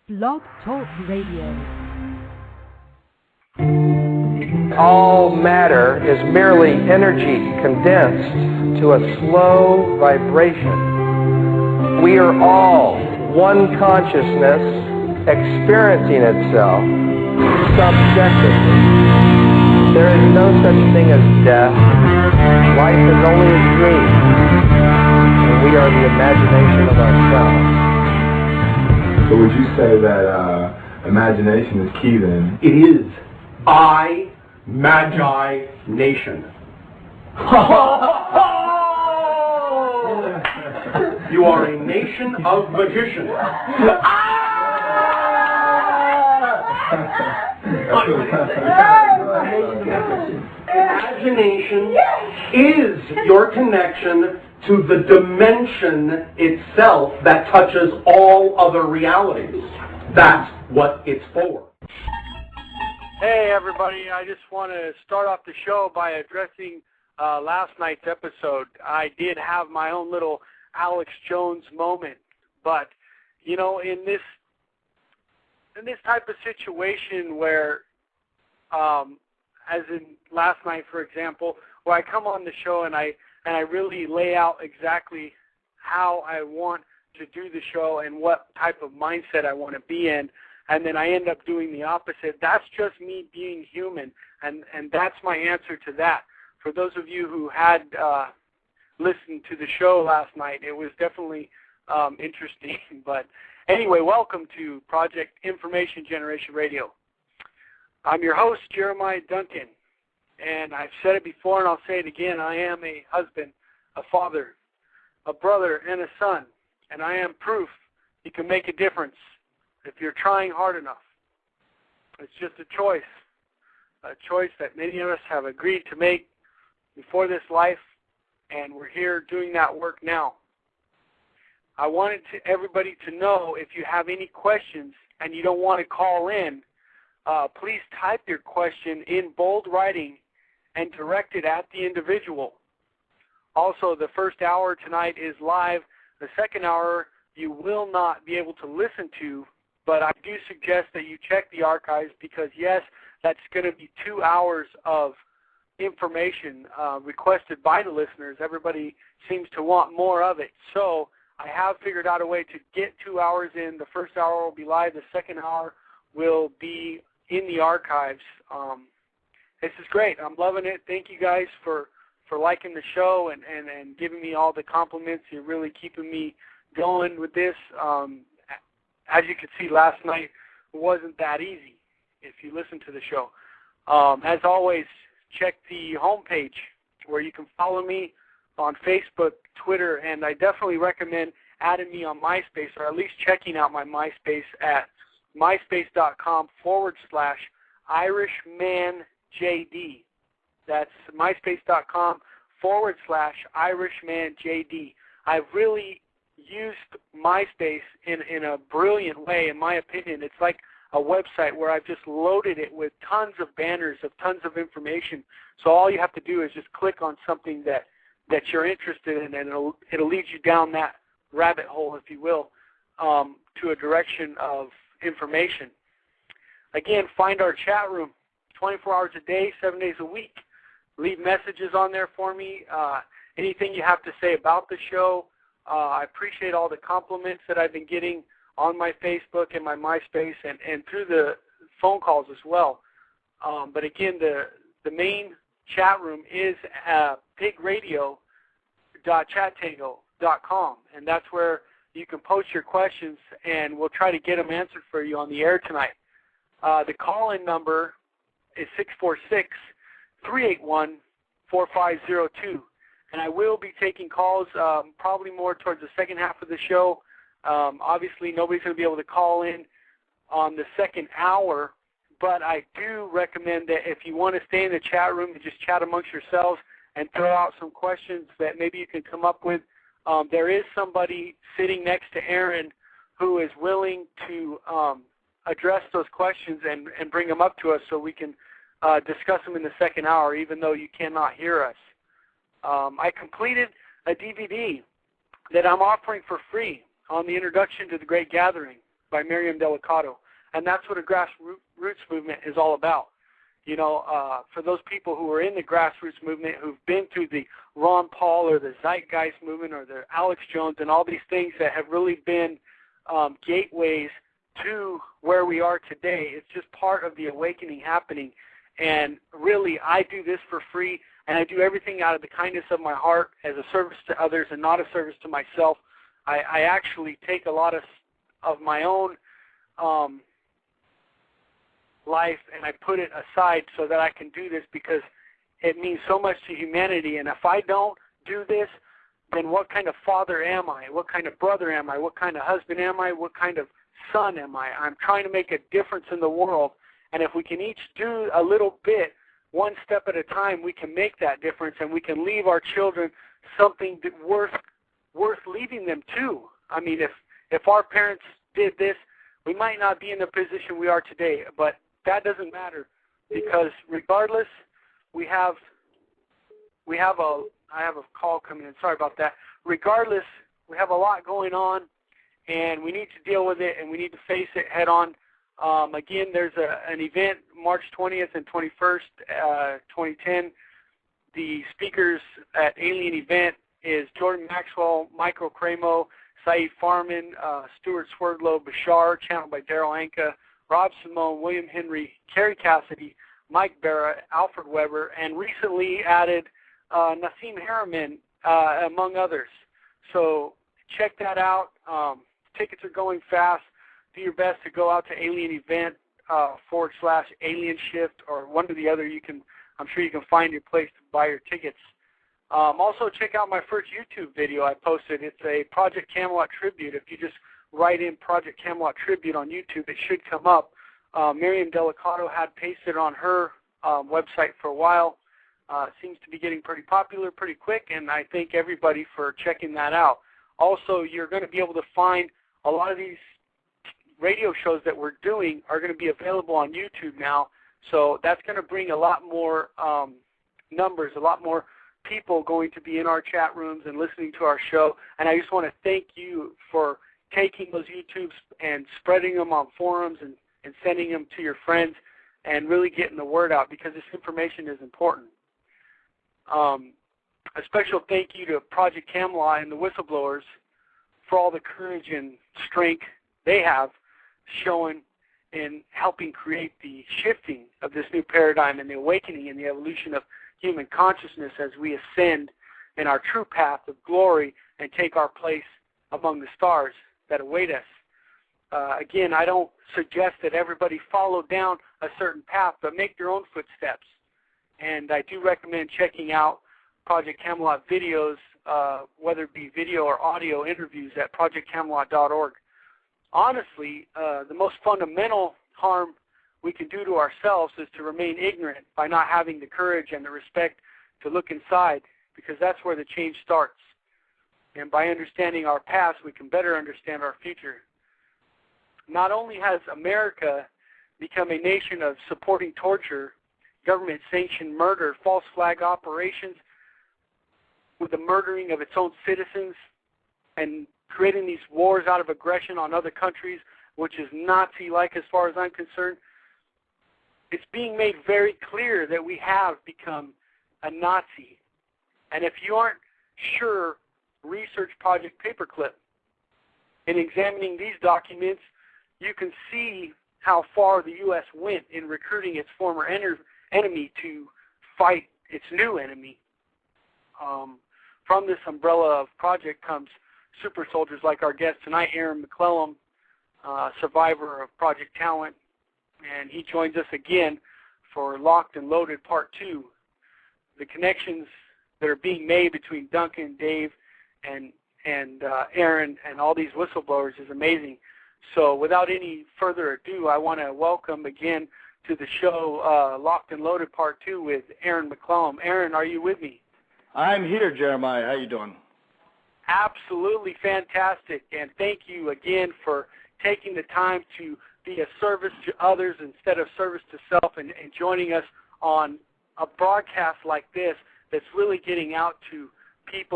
Blog Talk Radio. All matter is merely energy condensed to a slow vibration. We are all one consciousness experiencing itself subjectively. There is no such thing as death. Life is only a dream, and we are the imagination of ourselves. So would you say that imagination is key then? It is. Magi Nation. You are a nation of magicians. Imagination is your connection to the dimension itself that touches all other realities. That's what it's for. Hey everybody, I just want to start off the show by addressing last night's episode. I did have my own little Alex Jones moment, but you know, in this type of situation where, as in last night, for example, where I come on the show and I really lay out exactly how I want to do the show and what type of mindset I want to be in, and then I end up doing the opposite. That's just me being human, and that's my answer to that. For those of you who had listened to the show last night, it was definitely interesting. But anyway, welcome to Project Information Generation Radio. I'm your host, Jeremiah Duncan, and I've said it before and I'll say it again. I am a husband, a father, a brother, and a son, and I am proof you can make a difference if you're trying hard enough. It's just a choice that many of us have agreed to make before this life, and we're here doing that work now. I wanted everybody to know, if you have any questions and you don't want to call in, please type your question in bold writing and direct it at the individual. Also, the first hour tonight is live. The second hour you will not be able to listen to, but I do suggest that you check the archives because, yes, that's going to be 2 hours of information requested by the listeners. Everybody seems to want more of it. So I have figured out a way to get 2 hours in. The first hour will be live. The second hour will be in the archives. This is great. I'm loving it. Thank you guys for liking the show and giving me all the compliments. You're really keeping me going with this. As you could see last night, it wasn't that easy if you listen to the show. As always, check the homepage where you can follow me on Facebook, Twitter, and I definitely recommend adding me on MySpace, or at least checking out my MySpace at myspace.com/IrishmanJD. That's myspace.com/IrishmanJD. I've really used MySpace in a brilliant way, in my opinion. It's like a website where I've just loaded it with tons of banners of tons of information. So all you have to do is just click on something that you're interested in, and it'll lead you down that rabbit hole, if you will, to a direction of information. Again, find our chat room 24 hours a day, 7 days a week. Leave messages on there for me. Anything you have to say about the show. I appreciate all the compliments that I've been getting on my Facebook and my MySpace and through the phone calls as well. But again, the main chat room is pigradio.chatango.com, and that's where you can post your questions, and we'll try to get them answered for you on the air tonight. The call-in number is 646-381-4502. And I will be taking calls probably more towards the second half of the show. Obviously, nobody's going to be able to call in on the second hour, but I do recommend that if you want to stay in the chat room and just chat amongst yourselves and throw out some questions that maybe you can come up with, there is somebody sitting next to Aaron who is willing to address those questions and bring them up to us so we can discuss them in the second hour, even though you cannot hear us. I completed a DVD that I'm offering for free on the Introduction to the Great Gathering. by Miriam Delicato. And that's what a grassroots movement is all about. You know, for those people who are in the grassroots movement, who've been through the Ron Paul or the Zeitgeist movement or the Alex Jones and all these things that have really been gateways to where we are today. It's just part of the awakening happening. And really, I do this for free, and I do everything out of the kindness of my heart as a service to others and not a service to myself. I actually take a lot of my own life and I put it aside so that I can do this because it means so much to humanity. And if I don't do this, then what kind of father am I? What kind of brother am I? What kind of husband am I? What kind of son am I? I'm trying to make a difference in the world. And if we can each do a little bit, one step at a time, we can make that difference, and we can leave our children something worth leaving them to. I mean, if our parents did this, we might not be in the position we are today, but that doesn't matter because regardless, I have a call coming in. Sorry about that. Regardless, we have a lot going on, and we need to deal with it, and we need to face it head on. Again, there's an event March 20th and 21st, 2010. The speakers at Alien Event is Jordan Maxwell, Michael Cramo, Saeed Farman, Stuart Swerdlow, Bashar, channeled by Daryl Anka, Rob Simone, William Henry, Kerry Cassidy, Mike Barra, Alfred Weber, and recently added Nassim Harriman, among others. So check that out. Tickets are going fast. Do your best to go out to Alien Event /Alien Shift or one or the other. I'm sure you can find your place to buy your tickets. Also, check out my first YouTube video I posted. It's a Project Camelot tribute. If you just write in Project Camelot tribute on YouTube, it should come up. Miriam Delicato had pasted on her website for a while. Seems to be getting pretty popular pretty quick, and I thank everybody for checking that out. Also, you're going to be able to find a lot of these radio shows that we're doing are going to be available on YouTube now, so that's going to bring a lot more numbers, a lot more people going to be in our chat rooms and listening to our show, and I just want to thank you for taking those YouTubes and spreading them on forums and sending them to your friends and really getting the word out because this information is important. A special thank you to Project Camelot and the Whistleblowers for all the courage and strength they have shown in helping create the shifting of this new paradigm and the awakening and the evolution of human consciousness as we ascend in our true path of glory and take our place among the stars that await us. Again, I don't suggest that everybody follow down a certain path, but make your own footsteps. And I do recommend checking out Project Camelot videos, whether it be video or audio interviews at projectcamelot.org. Honestly, the most fundamental harm we can do to ourselves is to remain ignorant by not having the courage and the respect to look inside, because that's where the change starts. And by understanding our past, we can better understand our future. Not only has America become a nation of supporting torture, government-sanctioned murder, false flag operations, with the murdering of its own citizens and creating these wars out of aggression on other countries, which is Nazi-like as far as I'm concerned, it's being made very clear that we have become a Nazi. And if you aren't sure, research Project Paperclip. In examining these documents, you can see how far the U.S. went in recruiting its former enemy to fight its new enemy. From this umbrella of project comes super soldiers like our guest tonight, Aaron McCollum, survivor of Project Talent, and he joins us again for Locked and Loaded Part 2. The connections that are being made between Duncan, Dave, and Aaron and all these whistleblowers is amazing. So without any further ado, I want to welcome again to the show Locked and Loaded Part 2 with Aaron McCollum. Aaron, are you with me? I'm here, Jeremiah. How you doing? Absolutely fantastic, and thank you again for taking the time to be a service to others instead of service to self and joining us on a broadcast like this that's really getting out to people